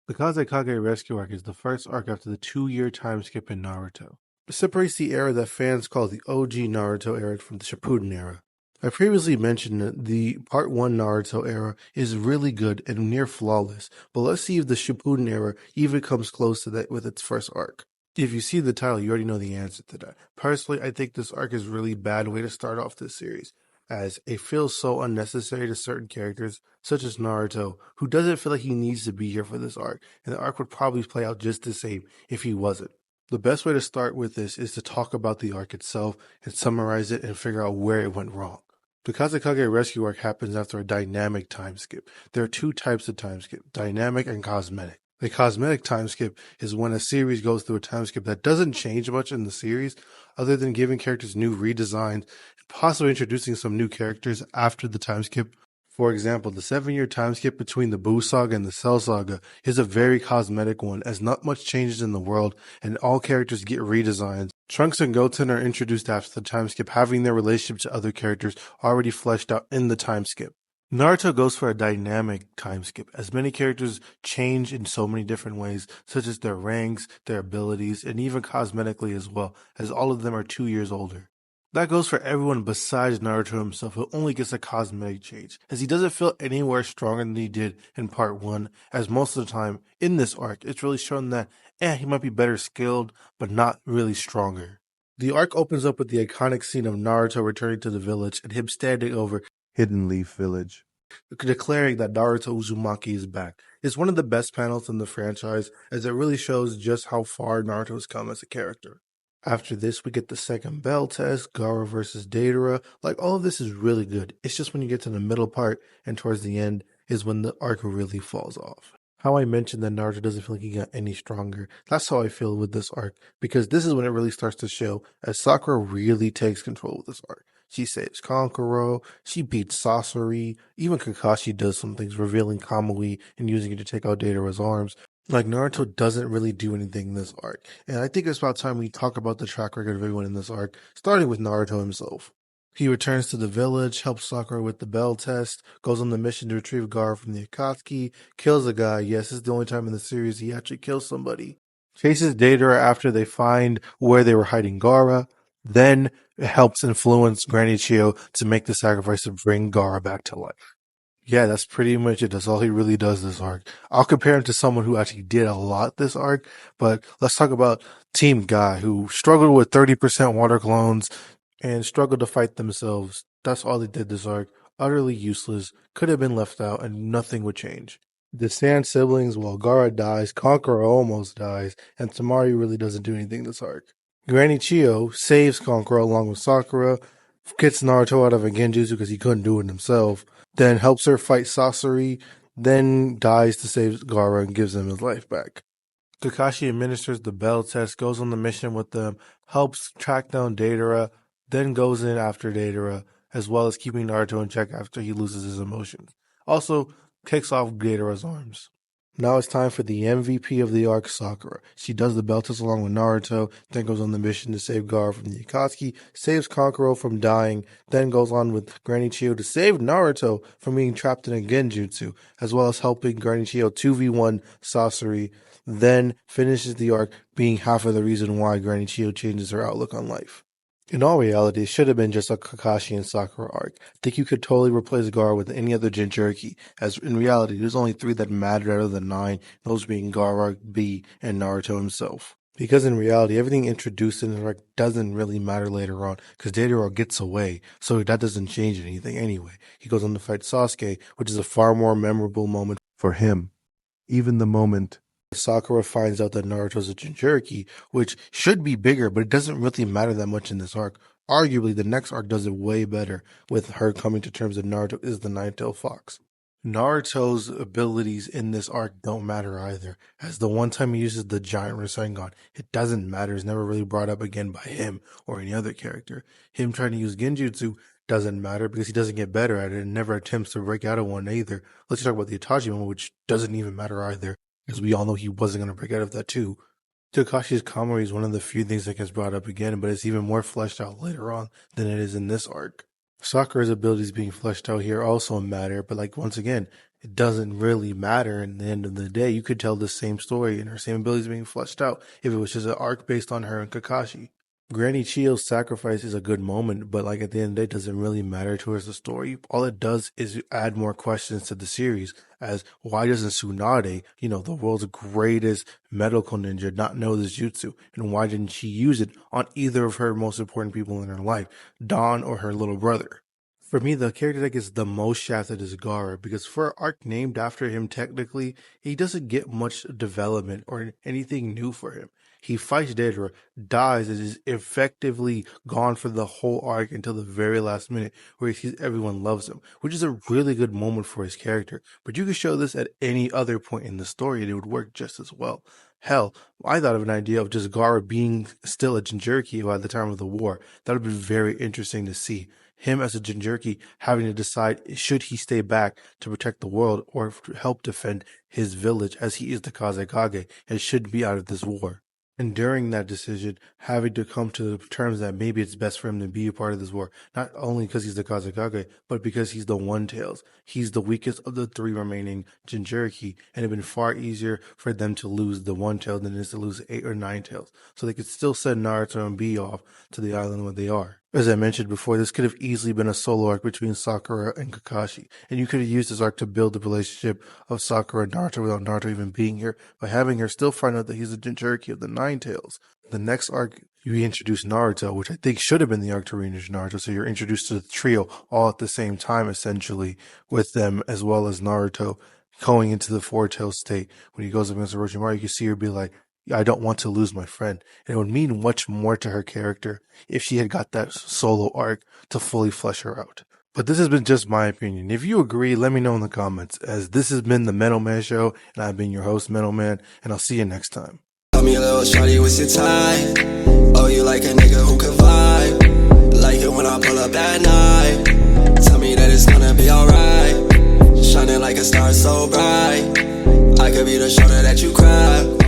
The Kazekage rescue arc is the first arc after the 2-year time skip in Naruto. It separates the era that fans call the OG Naruto era from the Shippuden era. I previously mentioned that the Part 1 Naruto era is really good and near flawless, but let's see if the Shippuden era even comes close to that with its first arc. If you see the title, you already know the answer to that. Personally, I think this arc is a really bad way to start off this series, as it feels so unnecessary to certain characters, such as Naruto, who doesn't feel like he needs to be here for this arc, and the arc would probably play out just the same if he wasn't. The best way to start with this is to talk about the arc itself and summarize it and figure out where it went wrong. The Kazekage rescue arc happens after a dynamic time skip. There are two types of time skip, dynamic and cosmetic. The cosmetic time skip is when a series goes through a time skip that doesn't change much in the series, other than giving characters new redesigns and possibly introducing some new characters after the time skip. For example, the 7-year time skip between the Buu Saga and the Cell Saga is a very cosmetic one, as not much changes in the world and all characters get redesigns. Trunks and Goten are introduced after the time skip, having their relationship to other characters already fleshed out in the time skip. Naruto goes for a dynamic time skip, as many characters change in so many different ways, such as their ranks, their abilities, and even cosmetically as well, as all of them are 2 years older. That goes for everyone besides Naruto himself, who only gets a cosmetic change, as he doesn't feel anywhere stronger than he did in part 1, as most of the time in this arc, it's really shown that, he might be better skilled, but not really stronger. The arc opens up with the iconic scene of Naruto returning to the village and him standing over Hidden Leaf Village, declaring that Naruto Uzumaki is back. It's one of the best panels in the franchise, as it really shows just how far Naruto's come as a character. After this, we get the second bell test, Gaara versus Deidara. Like, all of this is really good. It's just when you get to the middle part and towards the end is when the arc really falls off. How I mentioned that Naruto doesn't feel like he got any stronger. That's how I feel with this arc, because this is when it really starts to show, as Sakura really takes control of this arc. She saves Kankuro, she beats Sasori, even Kakashi does some things, revealing Kamui and using it to take out Deidara's arms. Like, Naruto doesn't really do anything in this arc, and I think it's about time we talk about the track record of everyone in this arc, starting with Naruto himself. He returns to the village, helps Sakura with the bell test, goes on the mission to retrieve Gaara from the Akatsuki, kills a guy. Yes, this is the only time in the series he actually kills somebody. Chases Deidara after they find where they were hiding Gaara, then helps influence Granny Chiyo to make the sacrifice to bring Gaara back to life. Yeah, that's pretty much it. That's all he really does this arc. I'll compare him to someone who actually did a lot this arc, but let's talk about Team Guy, who struggled with 30% water clones and struggled to fight themselves. That's all they did this arc. Utterly useless, could have been left out, and nothing would change. The Sand siblings, while Gaara dies, Conqueror almost dies, and Tamari really doesn't do anything this arc. Granny Chiyo saves Conqueror along with Sakura, gets Naruto out of a genjutsu because he couldn't do it himself, then helps her fight Sasori, then dies to save Gaara and gives him his life back. Kakashi administers the bell test, goes on the mission with them, helps track down Deidara, then goes in after Deidara, as well as keeping Naruto in check after he loses his emotions. Also, kicks off Deidara's arms. Now it's time for the MVP of the arc, Sakura. She does the bell test along with Naruto, then goes on the mission to save Gaara from the Akatsuki, saves Kankuro from dying, then goes on with Granny Chiyo to save Naruto from being trapped in a genjutsu, as well as helping Granny Chiyo 2v1 Sasori, then finishes the arc being half of the reason why Granny Chiyo changes her outlook on life. In all reality, it should have been just a Kakashi and Sakura arc. I think you could totally replace Gaara with any other Jinchuriki, as in reality, there's only 3 that mattered out of the 9, those being Gaara, B, and Naruto himself. Because in reality, everything introduced in the arc doesn't really matter later on, because Deidara gets away, so that doesn't change anything anyway. He goes on to fight Sasuke, which is a far more memorable moment for him. Even the moment Sakura finds out that Naruto's a Jinchuriki, which should be bigger, but it doesn't really matter that much in this arc. Arguably, the next arc does it way better, with her coming to terms that Naruto is the Nine-Tailed Fox. Naruto's abilities in this arc don't matter either, as the one time he uses the giant Rasengan, it doesn't matter, it's never really brought up again by him or any other character. Him trying to use Genjutsu doesn't matter because he doesn't get better at it and never attempts to break out of one either. Let's talk about the Itachi moment, which doesn't even matter either, because we all know he wasn't going to break out of that too. Takashi's Kamui is one of the few things that gets brought up again, but it's even more fleshed out later on than it is in this arc. Sakura's abilities being fleshed out here also matter, but like once again, it doesn't really matter. In the end of the day, you could tell the same story and her same abilities being fleshed out if it was just an arc based on her and Kakashi. Granny Chio's sacrifice is a good moment, but like at the end of the day, it doesn't really matter towards the story. All it does is add more questions to the series, as why doesn't Tsunade, the world's greatest medical ninja, not know this jutsu? And why didn't she use it on either of her most important people in her life, Dawn or her little brother? For me, the character that gets the most shafted is Gaara, because for an arc named after him, technically, he doesn't get much development or anything new for him. He fights Deidara, dies, and is effectively gone for the whole arc until the very last minute, where he sees everyone loves him, which is a really good moment for his character. But you could show this at any other point in the story, and it would work just as well. Hell, I thought of an idea of just Gaara being still a Jinchuriki at the time of the war. That would be very interesting to see. Him as a Jinchuriki having to decide should he stay back to protect the world or help defend his village, as he is the Kazekage and should be out of this war. And during that decision, having to come to terms that maybe it's best for him to be a part of this war, not only because he's the Kazekage, but because he's the One Tails. He's the weakest of the three remaining Jinchuriki, and it'd been far easier for them to lose the One Tail than it is to lose 8 or 9 tails. So they could still send Naruto and Bee off to the island where they are. As I mentioned before, this could have easily been a solo arc between Sakura and Kakashi, and you could have used this arc to build the relationship of Sakura and Naruto without Naruto even being here, by having her still find out that he's a Jinchuriki of the Nine Tails. The next arc, you introduce Naruto, which I think should have been the arc to reintroduce Naruto, so you're introduced to the trio all at the same time, essentially, with them as well as Naruto going into the Four Tails state. When he goes up against Orochimaru, you can see her be like, I don't want to lose my friend. And it would mean much more to her character if she had got that solo arc to fully flesh her out. But this has been just my opinion. If you agree, let me know in the comments, as this has been the Metal Man Show, and I've been your host, Metal Man, and I'll see you next time. Tell me a little shawty, what's your time? Oh, you like a nigga who can vibe? Like it when I pull up at night. Tell me that it's gonna be alright. Shining like a star so bright. I could be the shoulder that you cry.